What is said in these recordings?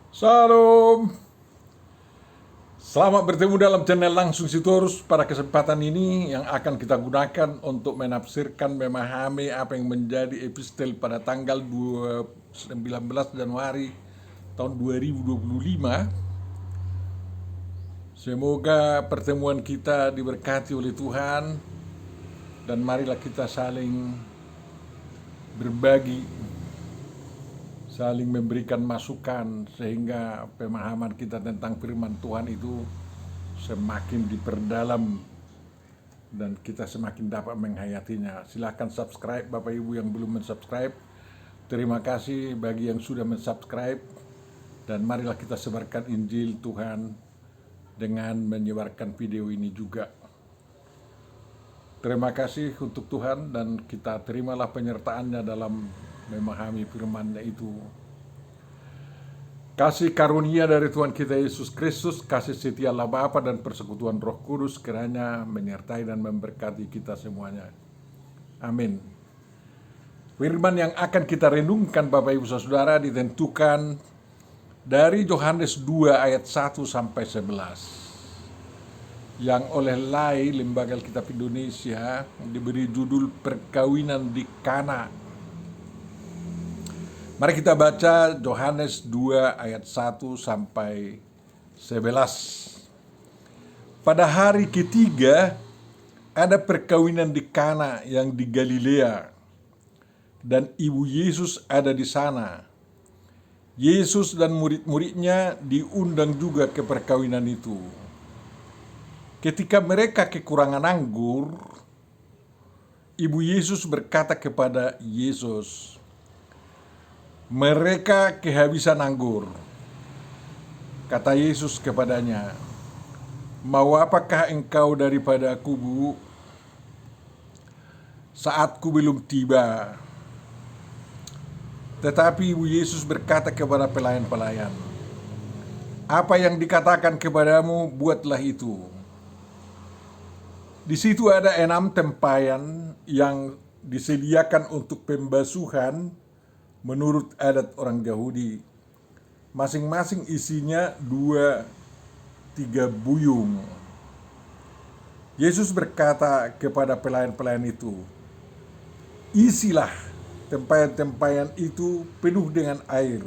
Salam. Selamat bertemu dalam channel Langsung Sitorus. Pada kesempatan ini yang akan kita gunakan untuk menafsirkan, memahami apa yang menjadi epistel pada tanggal 19 Januari tahun 2025. Semoga pertemuan kita diberkati oleh Tuhan, dan marilah kita saling berbagi, saling memberikan masukan sehingga pemahaman kita tentang firman Tuhan itu semakin diperdalam dan kita semakin dapat menghayatinya. Silahkan subscribe Bapak Ibu yang belum mensubscribe. Terima kasih bagi yang sudah mensubscribe, dan marilah kita sebarkan Injil Tuhan dengan menyebarkan video ini juga. Terima kasih untuk Tuhan, dan kita terimalah penyertaannya dalam memahami firman-Nya itu. Kasih karunia dari Tuhan kita Yesus Kristus, kasih setia Allah Bapa dan persekutuan Roh Kudus kiranya menyertai dan memberkati kita semuanya. Amin. Firman yang akan kita renungkan Bapak Ibu Saudara ditentukan dari Yohanes 2 ayat 1 sampai 11. Yang oleh LAI, Lembaga Alkitab Indonesia, diberi judul Perkawinan di Kana. Mari kita baca Yohanes 2 ayat 1 sampai 11. Pada hari ketiga ada perkawinan di Kana yang di Galilea, dan ibu Yesus ada di sana. Yesus dan murid-muridnya diundang juga ke perkawinan itu. Ketika mereka kekurangan anggur, ibu Yesus berkata kepada Yesus, "Mereka kehabisan anggur." Kata Yesus kepadanya, "Mau apakah engkau daripada aku, Bu? Saatku belum tiba." Tetapi ibu Yesus berkata kepada pelayan-pelayan, "Apa yang dikatakan kepadamu, buatlah itu." Di situ ada 6 tempayan yang disediakan untuk pembasuhan menurut adat orang Yahudi. Masing-masing isinya 2-3 buyung. Yesus berkata kepada pelayan-pelayan itu, "Isilah tempayan-tempayan itu penuh dengan air."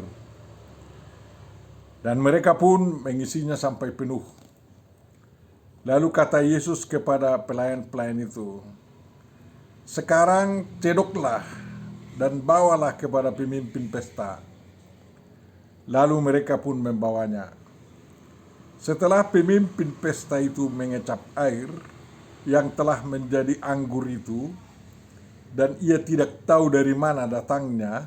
Dan mereka pun mengisinya sampai penuh. Lalu kata Yesus kepada pelayan-pelayan itu, "Sekarang cedoklah dan bawalah kepada pemimpin pesta." Lalu mereka pun membawanya. Setelah pemimpin pesta itu mengecap air yang telah menjadi anggur itu, dan ia tidak tahu dari mana datangnya,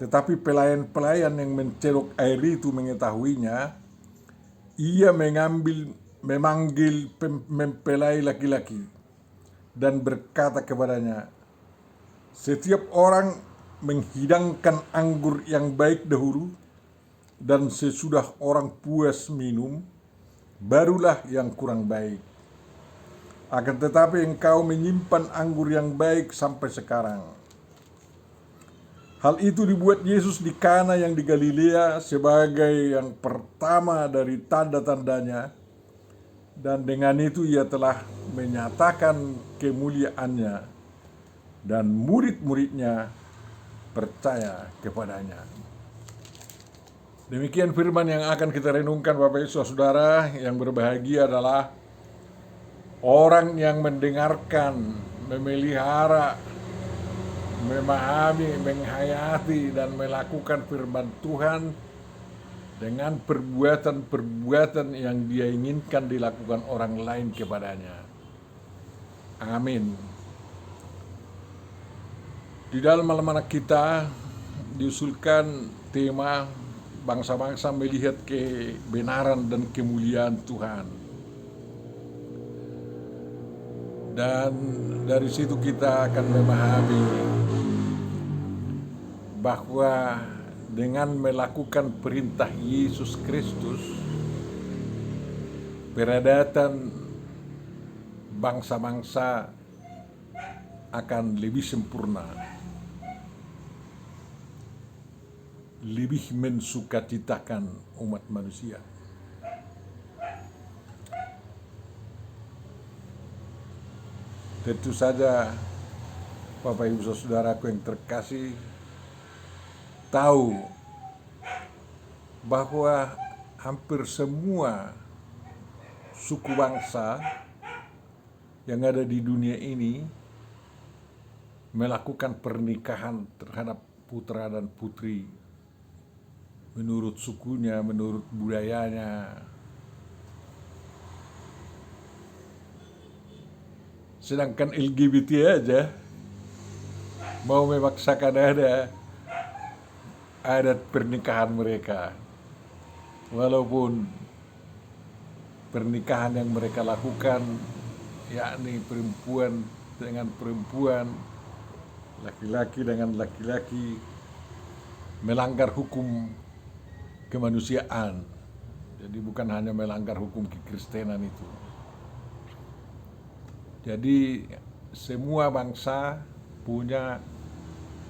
tetapi pelayan-pelayan yang mencedok air itu mengetahuinya, ia memanggil mempelai laki-laki dan berkata kepadanya, "Setiap orang menghidangkan anggur yang baik dahulu, dan sesudah orang puas minum, barulah yang kurang baik. Akan tetapi engkau menyimpan anggur yang baik sampai sekarang." Hal itu dibuat Yesus di Kana yang di Galilea sebagai yang pertama dari tanda-tandanya, dan dengan itu ia telah menyatakan kemuliaannya, dan murid-muridnya percaya kepadanya. Demikian firman yang akan kita renungkan Bapak Ibu Saudara. Yang berbahagia adalah orang yang mendengarkan, memelihara, memahami, menghayati, dan melakukan firman Tuhan dengan perbuatan-perbuatan yang dia inginkan dilakukan orang lain kepadanya. Amin. Di dalam malam anak kita diusulkan tema bangsa-bangsa melihat kebenaran dan kemuliaan Tuhan. Dan dari situ kita akan memahami bahwa dengan melakukan perintah Yesus Kristus, peradatan bangsa-bangsa akan lebih sempurna, lebih mensukacitakan umat manusia. Tentu saja Bapak Ibu Saudaraku yang terkasih tahu bahwa hampir semua suku bangsa yang ada di dunia ini melakukan pernikahan terhadap putra dan putri menurut sukunya, menurut budayanya. Sedangkan LGBT aja mau memaksakan ada adat pernikahan mereka, walaupun pernikahan yang mereka lakukan yakni perempuan dengan perempuan, laki-laki dengan laki-laki, melanggar hukum kemanusiaan. Jadi bukan hanya melanggar hukum kekristenan itu. Jadi semua bangsa punya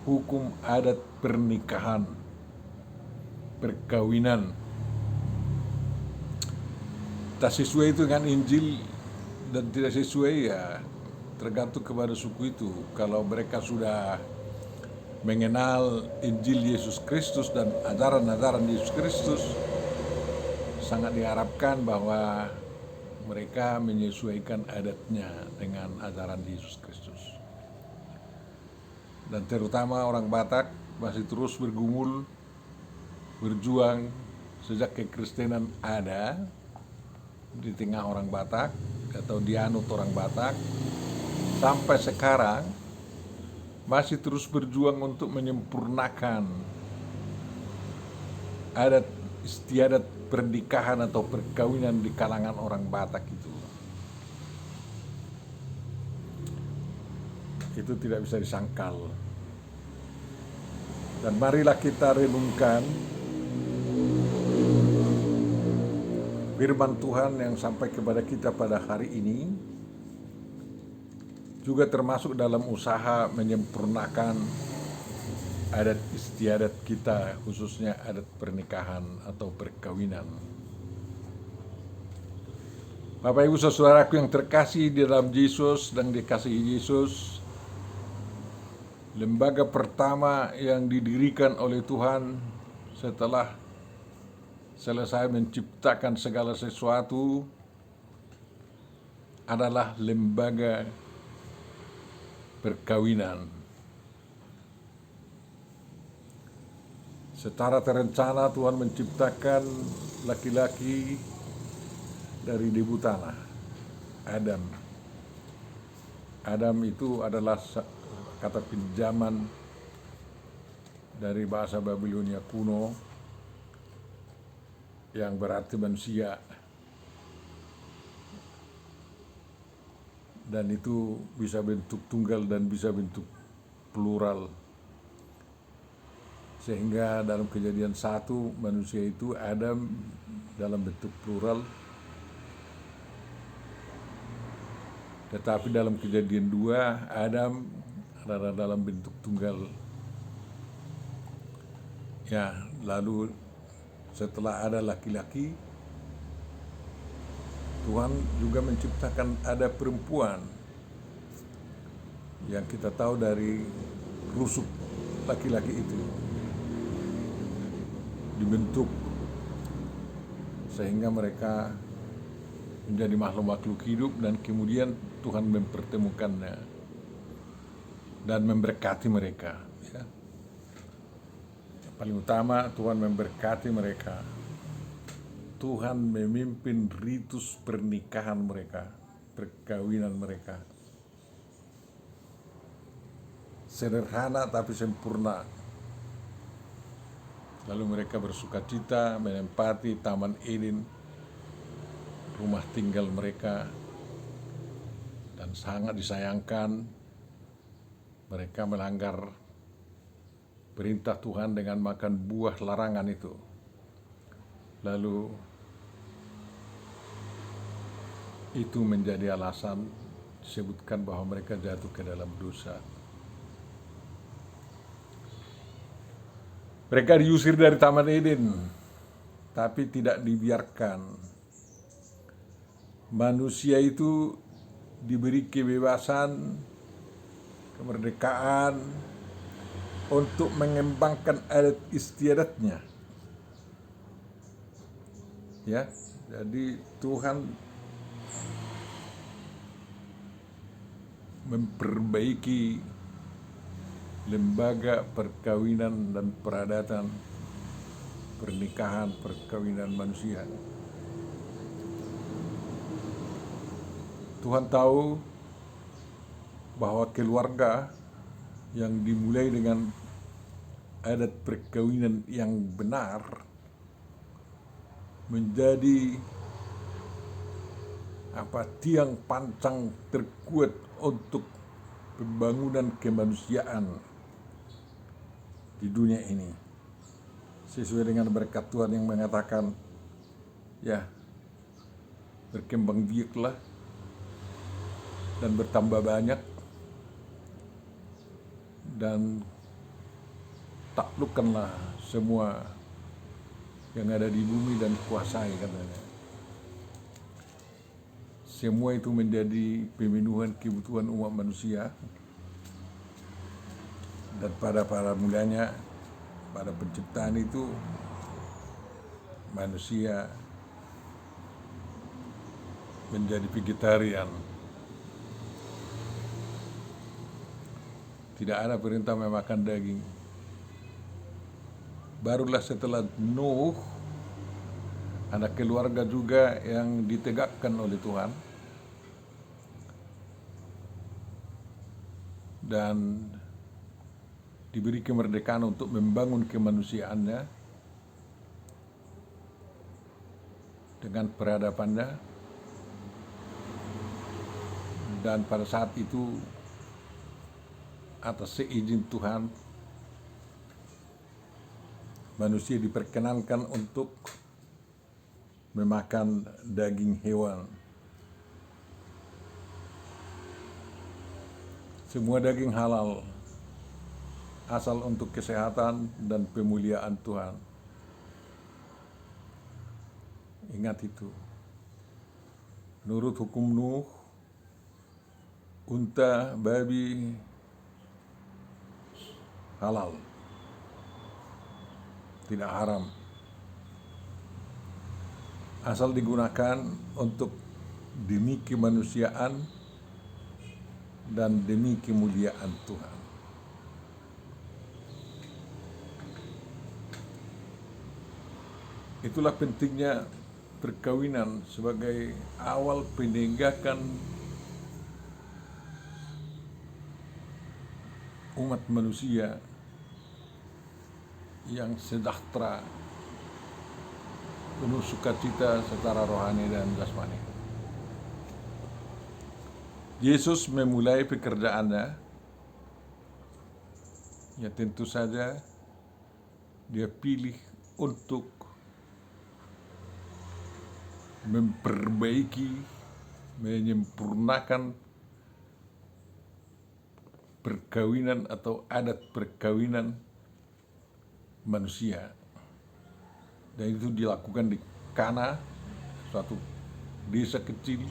hukum adat pernikahan, perkawinan. Tak sesuai itu dengan Injil dan tidak sesuai ya tergantung kepada suku itu. Kalau mereka sudah mengenal Injil Yesus Kristus dan ajaran-ajaran Yesus Kristus, sangat diharapkan bahwa mereka menyesuaikan adatnya dengan ajaran Yesus Kristus. Dan terutama orang Batak masih terus bergumul, berjuang sejak kekristenan ada di tengah orang Batak atau dianut orang Batak, sampai sekarang masih terus berjuang untuk menyempurnakan adat istiadat pernikahan atau perkawinan di kalangan orang Batak itu. Itu tidak bisa disangkal. Dan marilah kita renungkan firman Tuhan yang sampai kepada kita pada hari ini, juga termasuk dalam usaha menyempurnakan adat istiadat kita, khususnya adat pernikahan atau perkawinan. Bapak Ibu Saudaraku yang terkasih di dalam Yesus dan dikasihi Yesus, lembaga pertama yang didirikan oleh Tuhan setelah selesai menciptakan segala sesuatu adalah lembaga perkawinan. Secara terencana Tuhan menciptakan laki-laki dari debu tanah, Adam. Adam itu adalah kata pinjaman dari bahasa Babilonia kuno yang berarti manusia. Dan itu bisa bentuk tunggal dan bisa bentuk plural. Sehingga dalam Kejadian 1 manusia itu Adam dalam bentuk plural, tetapi dalam Kejadian 2 Adam adalah dalam bentuk tunggal. Ya, lalu setelah ada laki-laki, Tuhan juga menciptakan ada perempuan yang kita tahu dari rusuk laki-laki itu dibentuk sehingga mereka menjadi makhluk-makhluk hidup, dan kemudian Tuhan mempertemukannya dan memberkati mereka. Ya. Yang paling utama Tuhan memberkati mereka. Tuhan memimpin ritus pernikahan mereka, perkawinan mereka. Sederhana tapi sempurna. Lalu mereka bersukacita menempati Taman Eden, rumah tinggal mereka, dan sangat disayangkan mereka melanggar perintah Tuhan dengan makan buah larangan itu. Lalu itu menjadi alasan disebutkan bahwa mereka jatuh ke dalam dosa. Mereka diusir dari Taman Eden, tapi tidak dibiarkan. Manusia itu diberi kebebasan, kemerdekaan untuk mengembangkan adat istiadatnya. Ya, jadi Tuhan memperbaiki lembaga perkawinan dan peradatan pernikahan perkawinan manusia. Tuhan tahu bahwa keluarga yang dimulai dengan adat perkawinan yang benar menjadi tiang pancang terkuat untuk pembangunan kemanusiaan di dunia ini. Sesuai dengan berkat Tuhan yang mengatakan, ya, berkembang biaklah dan bertambah banyak dan taklukkanlah semua yang ada di bumi dan kuasai, katanya. Semua itu menjadi pemenuhan kebutuhan umat manusia, dan pada mulanya, pada penciptaan itu, manusia menjadi vegetarian. Tidak ada perintah memakan daging. Barulah setelah Nuh, ada keluarga juga yang ditegakkan oleh Tuhan, dan diberi kemerdekaan untuk membangun kemanusiaannya dengan peradabannya. Dan pada saat itu, atas seizin Tuhan, manusia diperkenankan untuk memakan daging hewan. Semua daging halal, asal untuk kesehatan dan pemuliaan Tuhan. Ingat itu. Menurut hukum Nuh, unta, babi halal, tidak haram, asal digunakan untuk demi kemanusiaan dan demi kemuliaan Tuhan. Itulah pentingnya perkawinan sebagai awal penegakan umat manusia yang sejahtera, penuh sukacita secara rohani dan jasmani. Yesus memulai pekerjaannya, ya tentu saja dia pilih untuk memperbaiki, menyempurnakan perkawinan atau adat perkawinan manusia. Dan itu dilakukan di Kana, suatu desa kecil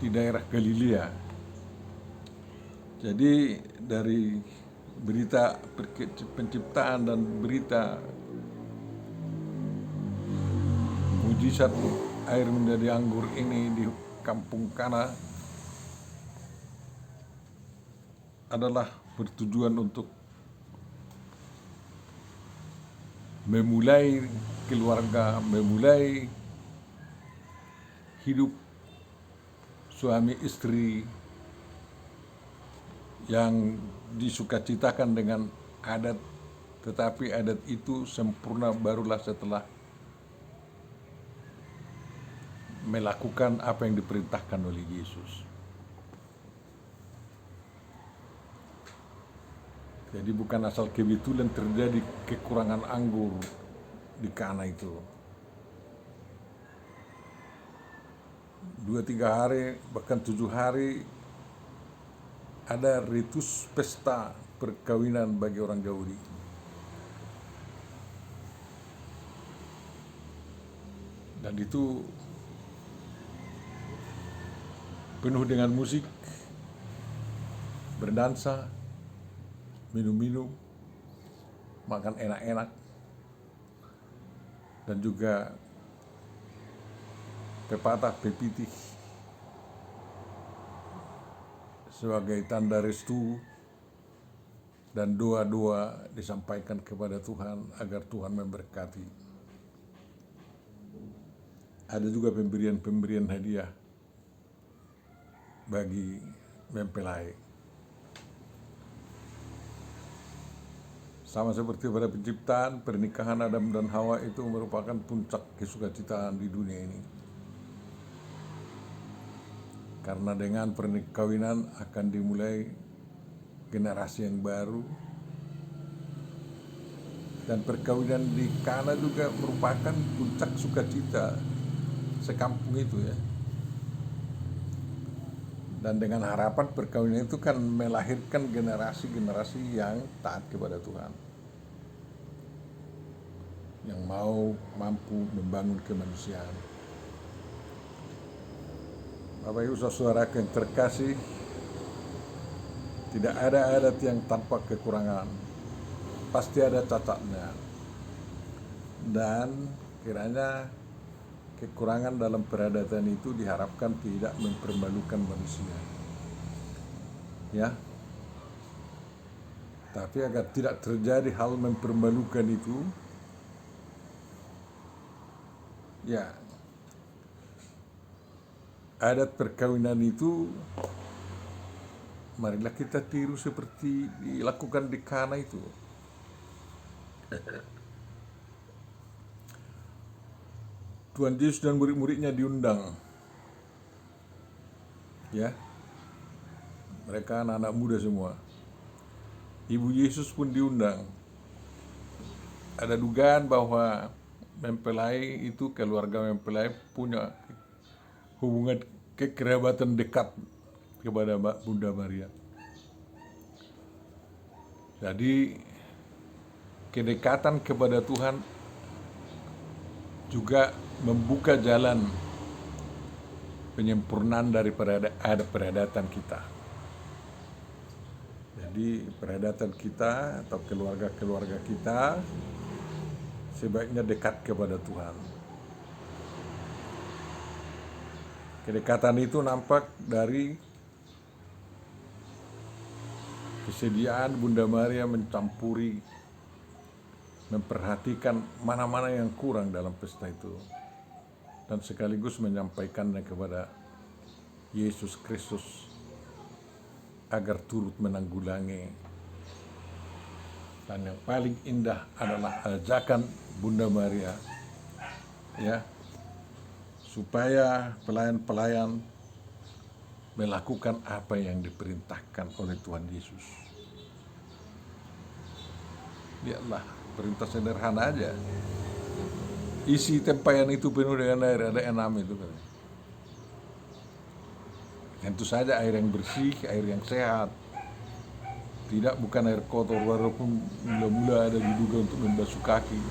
di daerah Galilea. Jadi dari berita penciptaan dan berita mujizat air menjadi anggur ini di kampung Kana adalah bertujuan untuk memulai keluarga, memulai hidup suami istri yang disukacitakan dengan adat, tetapi adat itu sempurna barulah setelah melakukan apa yang diperintahkan oleh Yesus. Jadi bukan asal kebetulan terjadi kekurangan anggur di Kana itu. 2-3 hari, bahkan 7 hari ada ritus pesta perkawinan bagi orang Yahudi. Dan itu penuh dengan musik, berdansa, minum-minum, makan enak-enak, dan juga pepatah pepitih sebagai tanda restu dan doa-doa disampaikan kepada Tuhan agar Tuhan memberkati. Ada juga pemberian-pemberian hadiah bagi mempelai. Sama seperti pada penciptaan, pernikahan Adam dan Hawa itu merupakan puncak kesukacitaan di dunia ini. Karena dengan perkawinan akan dimulai generasi yang baru. Dan perkawinan di Kana juga merupakan puncak sukacita sekampung itu ya. Dan dengan harapan perkawinan itu kan melahirkan generasi-generasi yang taat kepada Tuhan, yang mampu membangun kemanusiaan. Bapak Ibu saudara yang terkasih, tidak ada adat yang tanpa kekurangan, pasti ada cacatnya. Dan kiranya kekurangan dalam peradatan itu diharapkan tidak mempermalukan manusia. Ya. Tapi agar tidak terjadi hal mempermalukan itu, ya, adat perkawinan itu marilah kita tiru seperti dilakukan di Kana itu. Tuhan Yesus dan murid-muridnya diundang. Ya. Mereka anak-anak muda semua. Ibu Yesus pun diundang. Ada dugaan bahwa mempelai itu, keluarga mempelai punya hubungan kekerabatan dekat kepada Bunda Maria. Jadi kedekatan kepada Tuhan juga membuka jalan penyempurnaan daripada ada peradatan kita. Jadi peradatan kita atau keluarga-keluarga kita sebaiknya dekat kepada Tuhan. Kedekatan itu nampak dari kesediaan Bunda Maria mencampuri, memperhatikan mana-mana yang kurang dalam pesta itu, dan sekaligus menyampaikannya kepada Yesus Kristus agar turut menanggulangi. Dan yang paling indah adalah ajakan Bunda Maria, ya, supaya pelayan-pelayan melakukan apa yang diperintahkan oleh Tuhan Yesus. Lihatlah, perintah sederhana aja. Isi tempayan itu penuh dengan air, ada 6 itu kan. Tentu saja air yang bersih, air yang sehat. Tidak, bukan air kotor, walaupun mula-mula ada diduga untuk membasuh kaki.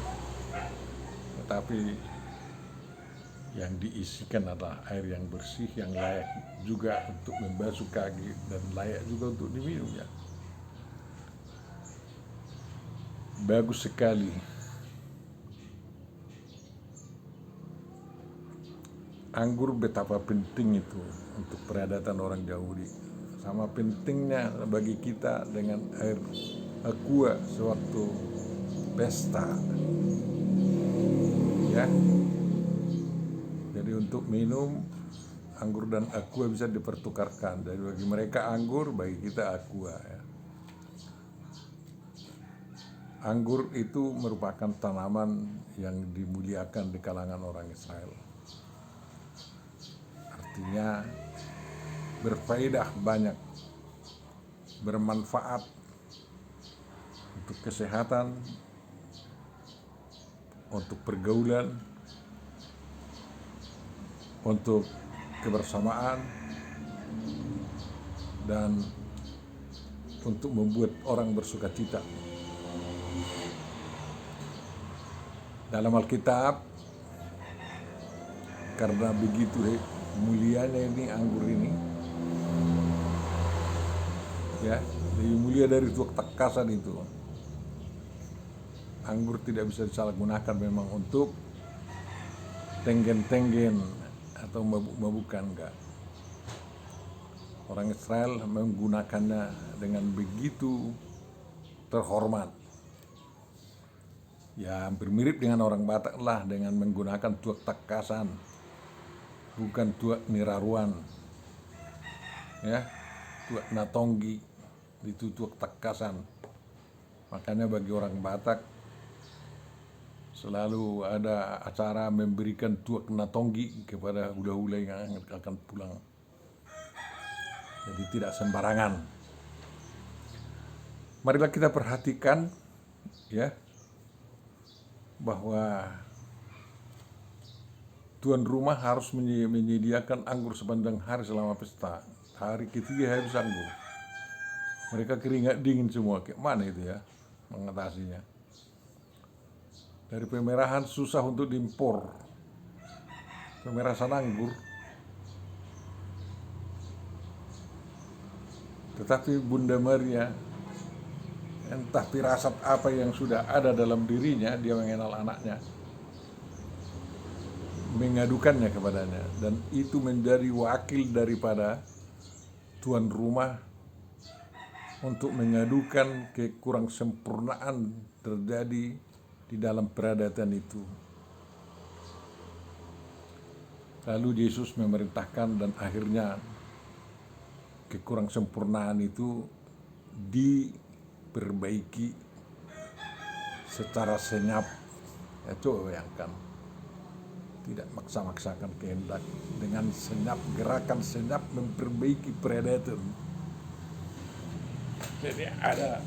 Tetapi yang diisikan adalah air yang bersih, yang layak juga untuk membasuh kaki dan layak juga untuk diminum ya. Bagus sekali. Anggur betapa penting itu untuk peradatan orang Yahudi. Sama pentingnya bagi kita dengan air aqua sewaktu pesta. Ya. Jadi untuk minum, anggur dan aqua bisa dipertukarkan. Jadi bagi mereka anggur, bagi kita aqua ya. Anggur itu merupakan tanaman yang dimuliakan di kalangan orang Israel. Artinya berfaedah banyak, bermanfaat untuk kesehatan, untuk pergaulan, untuk kebersamaan, dan untuk membuat orang bersukacita. Dalam Alkitab karena begitu mulianya ini anggur ini, ya, lebih mulia dari tuak takasan itu. Anggur tidak bisa disalahgunakan memang untuk tenggen-tenggen atau mabuk-mabukan, enggak. Orang Israel menggunakannya dengan begitu terhormat. Ya hampir mirip dengan orang Batak lah, dengan menggunakan tuak takasan, bukan tuak niraruan. Ya, tuak natonggi itu tuak takasan. Makanya bagi orang Batak selalu ada acara memberikan tuak natonggi kepada hula-hula yang akan pulang. Jadi tidak sembarangan. Marilah kita perhatikan, ya, bahwa tuan rumah harus menyediakan anggur sepanjang hari selama pesta. Hari ketiga habis anggur. Mereka keringat dingin semua. Kayak mana itu ya mengatasinya? Dari pemerahan susah untuk diimpor. Pemerasan anggur. Tetapi Bunda Maria, entah firasat apa yang sudah ada dalam dirinya, dia mengenal anaknya, mengadukannya kepadanya, dan itu menjadi wakil daripada tuan rumah untuk mengadukan kekurang sempurnaan terjadi di dalam peradatan itu. Lalu Yesus memerintahkan dan akhirnya kekurang sempurnaan itu diperbaiki secara senyap. Ya, coba bayangkan, tidak maksa-maksakan kehendak, dengan senyap, gerakan senyap memperbaiki predator. Jadi ada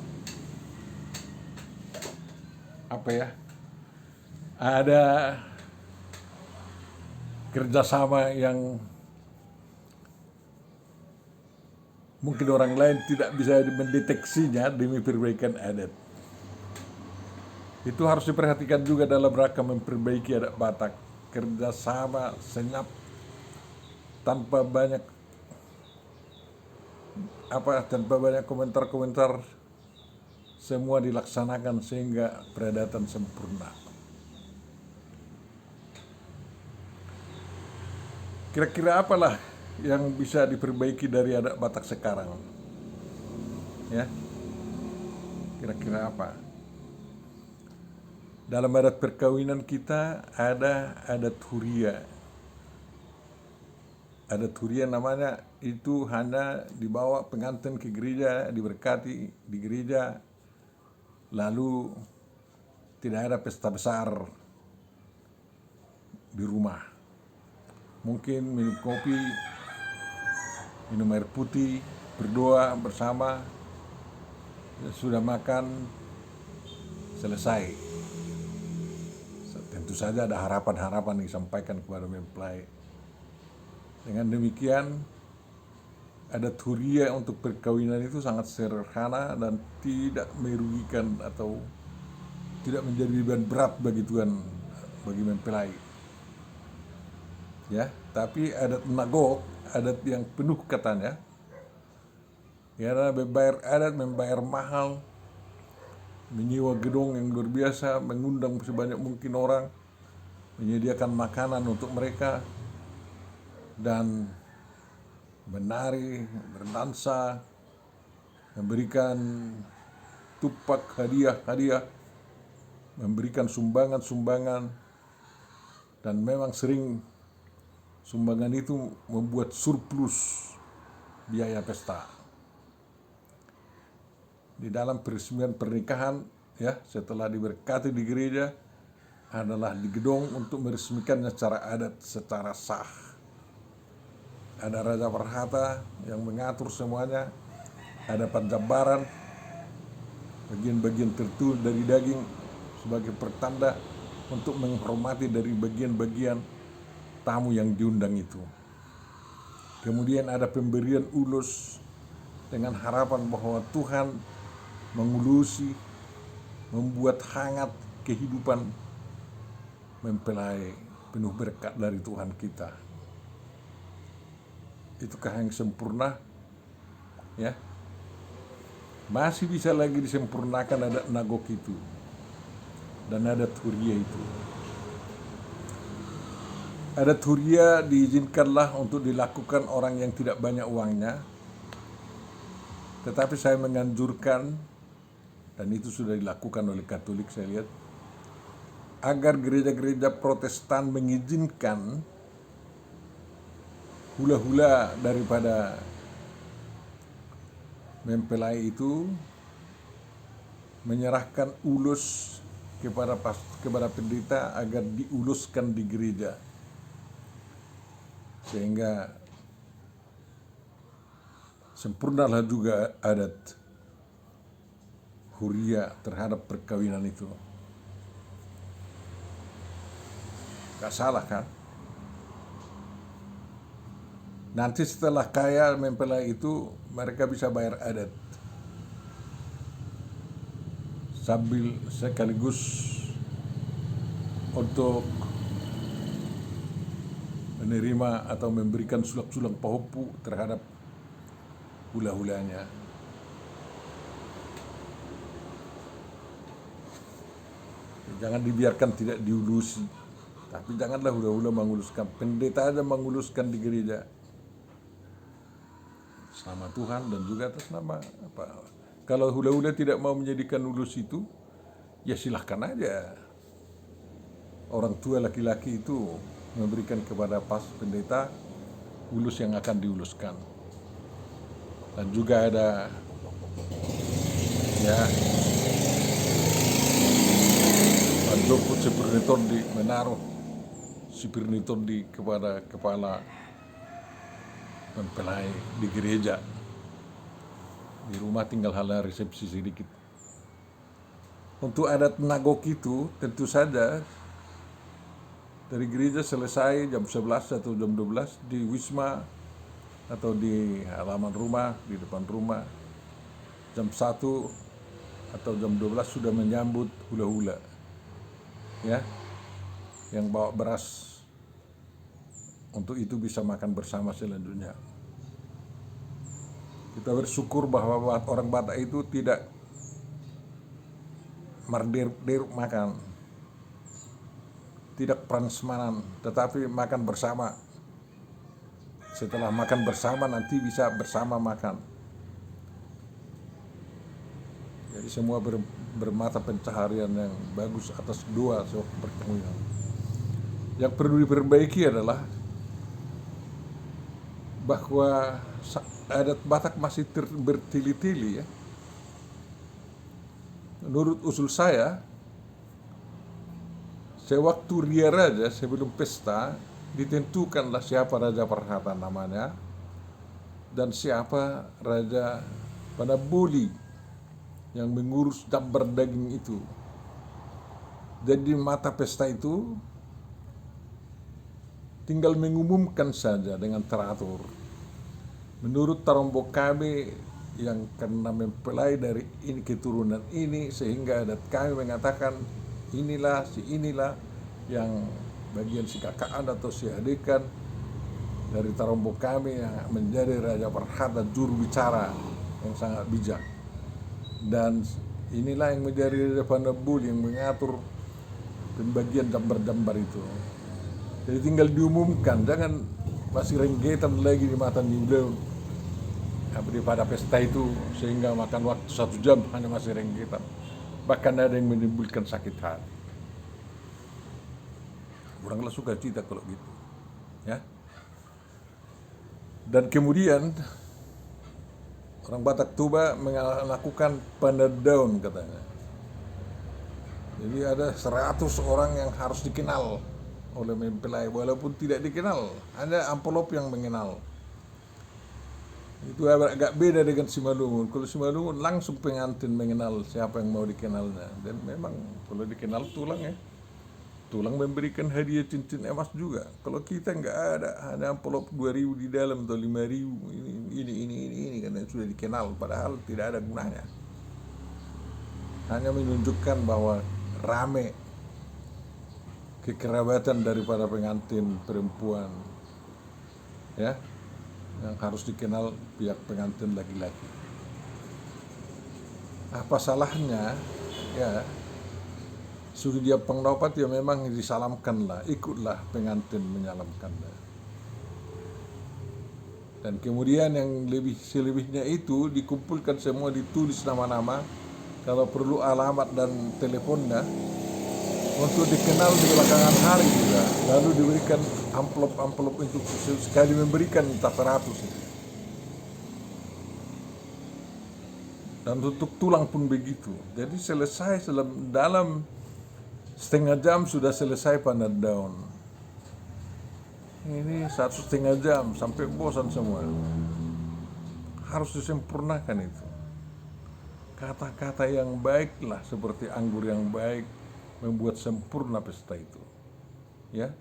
ada kerjasama yang mungkin orang lain tidak bisa mendeteksinya demi perbaikan adat. Itu harus diperhatikan juga dalam rangka memperbaiki adat Batak. Kerjasama senyap tanpa banyak komentar-komentar, semua dilaksanakan sehingga peradatan sempurna. Kira-kira apalah yang bisa diperbaiki dari adat Batak sekarang? Ya, kira-kira apa? Dalam adat perkawinan kita ada adat huria. Adat huria namanya, itu hanya dibawa pengantin ke gereja, diberkati di gereja, lalu tidak ada pesta besar di rumah. Mungkin minum kopi, minum air putih, berdoa bersama, sudah makan, selesai. Tentu saja ada harapan-harapan disampaikan kepada mempelai. Dengan demikian, adat huria untuk perkawinan itu sangat sederhana dan tidak merugikan atau tidak menjadi beban berat bagi mempelai. Ya, tapi adat nagok, adat yang penuh katanya, ya, membayar mahal, menyewa gedung yang luar biasa, mengundang sebanyak mungkin orang, menyediakan makanan untuk mereka, dan menari, berdansa, memberikan tupak hadiah, memberikan sumbangan, dan memang sering sumbangan itu membuat surplus biaya pesta. Di dalam peresmian pernikahan, ya, setelah diberkati di gereja, adalah di gedung untuk meresmikannya secara adat, secara sah. Ada Raja Perhata yang mengatur semuanya, ada panjabaran, bagian-bagian tertentu dari daging sebagai pertanda untuk menghormati dari bagian-bagian tamu yang diundang itu. Kemudian ada pemberian ulus dengan harapan bahwa Tuhan mengulusi, membuat hangat kehidupan mempelai penuh berkat dari Tuhan kita. Itukah yang sempurna? Ya, masih bisa lagi disempurnakan adat nagok itu dan adat huria itu. Adat huria diizinkanlah untuk dilakukan orang yang tidak banyak uangnya, tetapi saya menganjurkan, dan itu sudah dilakukan oleh Katolik saya lihat, agar gereja-gereja Protestan mengizinkan hula-hula daripada mempelai itu menyerahkan ulus kepada pendeta agar diuluskan di gereja, sehingga sempurnalah juga adat huria terhadap perkawinan itu. Gak salah kan? Nanti setelah kaya mempelai itu, mereka bisa bayar adat sambil sekaligus untuk menerima atau memberikan sulap-sulap pahopu terhadap hula-hulanya. Jangan dibiarkan tidak diulusi, tapi janganlah hula-hula menguluskan. Pendeta aja menguluskan di gereja atas nama Tuhan dan juga atas nama apa. Kalau hula-hula tidak mau menjadikan ulus itu, ya silahkan aja orang tua laki-laki itu memberikan kepada pas pendeta ulus yang akan diuluskan. Dan juga ada ya Joko Sipirnitondi menaruh Sipirnitondi kepada kepala mempelai di gereja. Di rumah tinggal hal resepsi sedikit. Untuk adat nagok itu tentu saja dari gereja selesai jam 11 atau jam 12 di wisma atau di halaman rumah, di depan rumah. Jam 1 atau jam 12 sudah menyambut hula-hula. Ya, yang bawa beras untuk itu bisa makan bersama selanjutnya. Kita bersyukur bahwa orang Batak itu tidak mardir-dir makan, tidak prasmanan, tetapi makan bersama. Setelah makan bersama nanti bisa bersama makan. Jadi semua bermata pencaharian yang bagus atas doa sewaktu pertemuan. Yang perlu diperbaiki adalah bahwa adat Batak masih bertili-tili ya. Menurut usul saya, sewaktu ria raja sebelum pesta ditentukanlah siapa Raja Perhata namanya dan siapa Raja Panabuli yang mengurus dambar daging itu. Jadi mata pesta itu tinggal mengumumkan saja dengan teratur. Menurut Tarombo kami yang karena mempelai dari ini keturunan ini, sehingga adat kami mengatakan inilah yang bagian si kakaan atau si adekan dari Tarombo kami yang menjadi Raja Perhata juru bicara yang sangat bijak. Dan inilah yang menjadi Raja Panabuli yang mengatur pembagian jambar-jambar itu. Jadi tinggal diumumkan, jangan masih renggetan lagi di mata niuleun pada pesta itu sehingga makan waktu 1 jam hanya masih renggetan. Bahkan ada yang menimbulkan sakit hati. Kuranglah suka cita kalau gitu, ya. Dan kemudian orang Batak Toba melakukan pandadaun katanya. Jadi ada 100 orang yang harus dikenal oleh mempelai, walaupun tidak dikenal, hanya amplop yang mengenal. Itu agak beda dengan Simalungun. Kalau Simalungun langsung pengantin mengenal siapa yang mau dikenalnya. Dan memang kalau dikenal tulang ya, tulang memberikan hadiah cincin emas juga. Kalau kita nggak ada, hanya amplop 2.000 di dalam atau 5.000 ini karena sudah dikenal, padahal tidak ada gunanya. Hanya menunjukkan bahwa rame kekerabatan daripada pengantin perempuan, ya, yang harus dikenal pihak pengantin laki-laki. Apa salahnya, ya, sudah dia pendapat ya memang disalamkanlah, ikutlah pengantin menyalamkanlah. Dan kemudian yang lebih selebihnya itu dikumpulkan semua, ditulis nama-nama, kalau perlu alamat dan teleponnya, untuk dikenal di belakangan hari juga. Lalu diberikan amplop-amplop untuk sekali memberikan minta 100. Dan untuk tulang pun begitu. Jadi selesai dalam setengah jam sudah selesai pandan daun. Ini 1,5 jam sampai bosan semua. Harus disempurnakan itu. Kata-kata yang baiklah seperti anggur yang baik membuat sempurna pesta itu. Ya.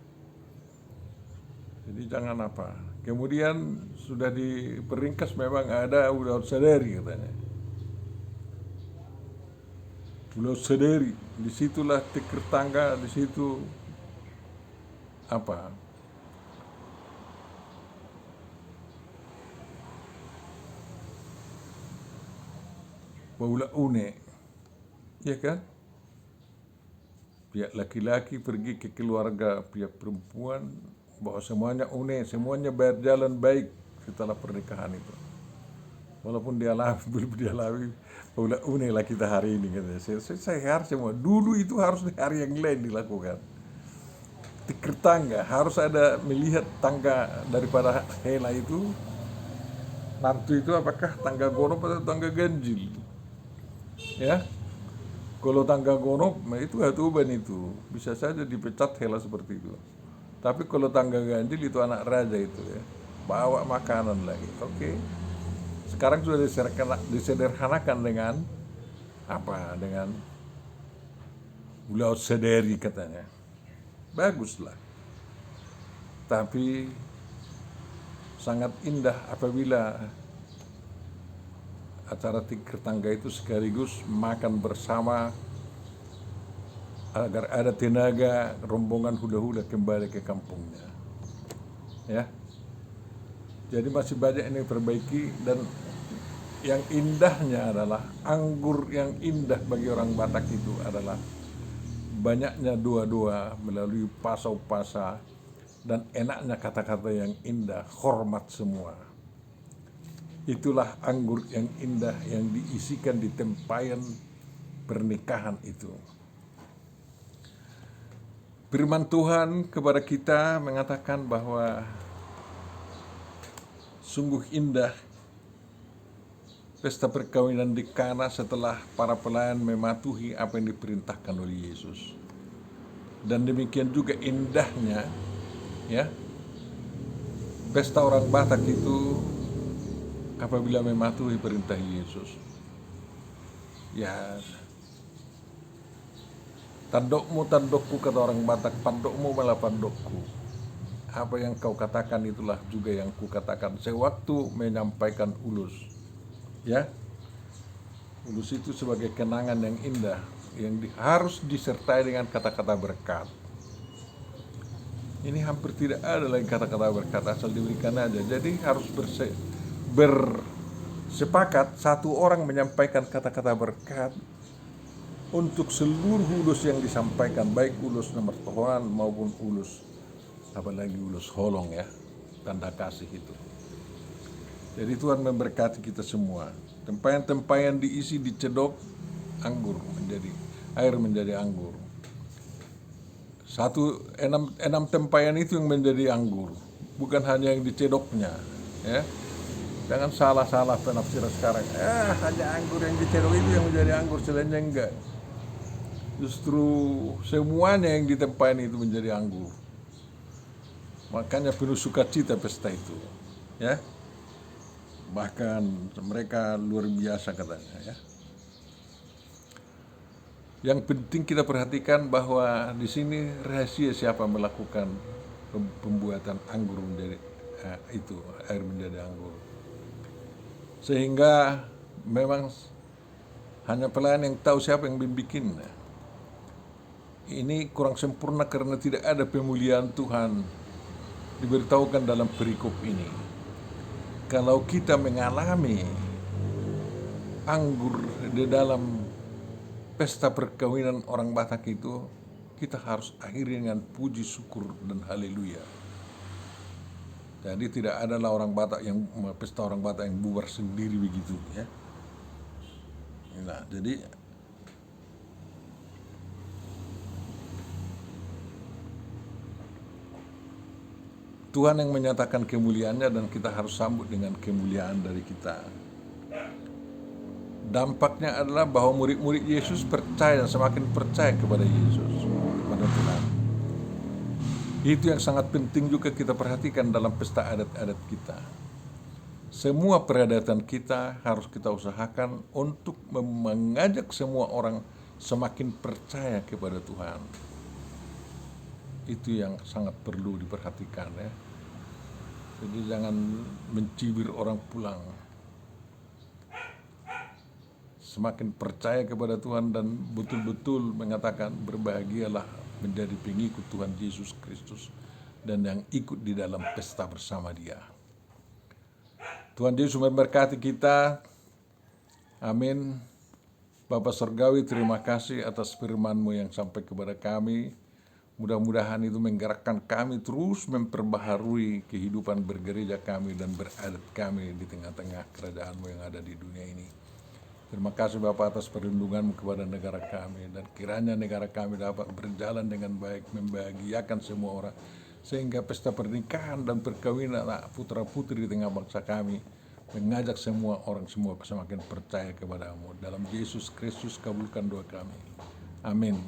Jadi jangan apa. Kemudian sudah diperingkas memang ada udah sadari katanya. Udah sadari, disitulah tikar tangga, di situ apa? Baula une, ya kan? Pihak laki-laki pergi ke keluarga pihak perempuan, bahwa semuanya une, semuanya bayar jalan baik setelah pernikahan itu. Walaupun dialami, belum dialami, baula une lah kita hari ini katanya. Saya harus semua. Dulu itu harus di hari yang lain dilakukan. Tikar tangga harus ada melihat tangga daripada hela itu. Nanti itu apakah tangga gonop atau tangga ganjil? Ya, kalau tangga gonop, itu hatuban itu bisa saja dipecat hela seperti itu. Tapi kalau tangga ganjil itu anak raja itu ya, bawa makanan lagi. Oke. Sekarang sudah disederhanakan dengan apa? Dengan ulah sederi katanya. Baguslah. Tapi sangat indah apabila acara tikar tangga itu sekaligus makan bersama agar ada tenaga rombongan hula-hula kembali ke kampungnya. Ya. Jadi masih banyak ini perbaiki, dan yang indahnya adalah anggur yang indah bagi orang Batak itu adalah banyaknya doa-doa melalui pasau-pasa dan enaknya kata-kata yang indah, hormat semua. Itulah anggur yang indah yang diisikan di tempayan pernikahan itu. Firman Tuhan kepada kita mengatakan bahwa sungguh indah pesta perkawinan di Kana setelah para pelayan mematuhi apa yang diperintahkan oleh Yesus. Dan demikian juga indahnya, ya, pesta orang Batak itu apabila mematuhi perintah Yesus. Ya, tandokmu tandokku kata orang Batak, pandokmu malah pandokku. Apa yang kau katakan itulah juga yang ku katakan sewaktu menyampaikan ulus. Ya, ulus itu sebagai kenangan yang indah yang harus disertai dengan kata-kata berkat. Ini hampir tidak ada lagi kata-kata berkat, asal diberikan aja. Jadi harus bersepakat satu orang menyampaikan kata-kata berkat untuk seluruh ulus yang disampaikan, baik ulus nomor tohoan maupun ulus, apalagi ulus holong, ya, tanda kasih itu. Jadi Tuhan memberkati kita semua. Tempayan-tempayan diisi dicedok anggur menjadi air menjadi anggur. Enam tempayan itu yang menjadi anggur, bukan hanya yang dicedoknya, ya. Jangan salah penafsiran sekarang. Hanya anggur yang dicedok itu yang menjadi anggur, selainnya enggak. Justru semuanya yang ditempayan itu menjadi anggur. Makanya penuh sukacita pesta itu, ya. Bahkan mereka luar biasa katanya, ya. Yang penting kita perhatikan bahwa di sini rahasia siapa melakukan pembuatan anggur menjadi itu air menjadi anggur. Sehingga memang hanya pelayan yang tahu siapa yang membikinnya. ini kurang sempurna karena tidak ada pemuliaan Tuhan diberitahukan dalam perikop ini. Kalau kita mengalami anggur di dalam pesta perkawinan orang Batak itu, kita harus akhiri dengan puji syukur dan haleluya. Jadi tidak adalah orang Batak yang pesta orang Batak yang bubar sendiri begitu ya. Nah, jadi Tuhan yang menyatakan kemuliaannya dan kita harus sambut dengan kemuliaan dari kita. Dampaknya adalah bahwa murid-murid Yesus percaya, semakin percaya kepada Yesus, kepada Tuhan. Itu yang sangat penting juga kita perhatikan dalam pesta adat-adat kita. Semua peradaban kita harus kita usahakan untuk mengajak semua orang semakin percaya kepada Tuhan. Itu yang sangat perlu diperhatikan ya. Jadi jangan mencibir orang pulang. Semakin percaya kepada Tuhan dan betul-betul mengatakan berbahagialah menjadi pengikut Tuhan Yesus Kristus dan yang ikut di dalam pesta bersama Dia. Tuhan Yesus memberkati kita. Amin. Bapa Surgawi, terima kasih atas firman-Mu yang sampai kepada kami. Mudah-mudahan itu menggerakkan kami terus memperbaharui kehidupan bergereja kami dan beradat kami di tengah-tengah kerajaan-Mu yang ada di dunia ini. Terima kasih Bapak atas perlindungan-Mu kepada negara kami, dan kiranya negara kami dapat berjalan dengan baik, membahagiakan semua orang, sehingga pesta pernikahan dan perkawinan putra-putri di tengah bangsa kami mengajak semua orang semua semakin percaya kepada-Mu. Dalam Yesus Kristus kabulkan doa kami. Amin.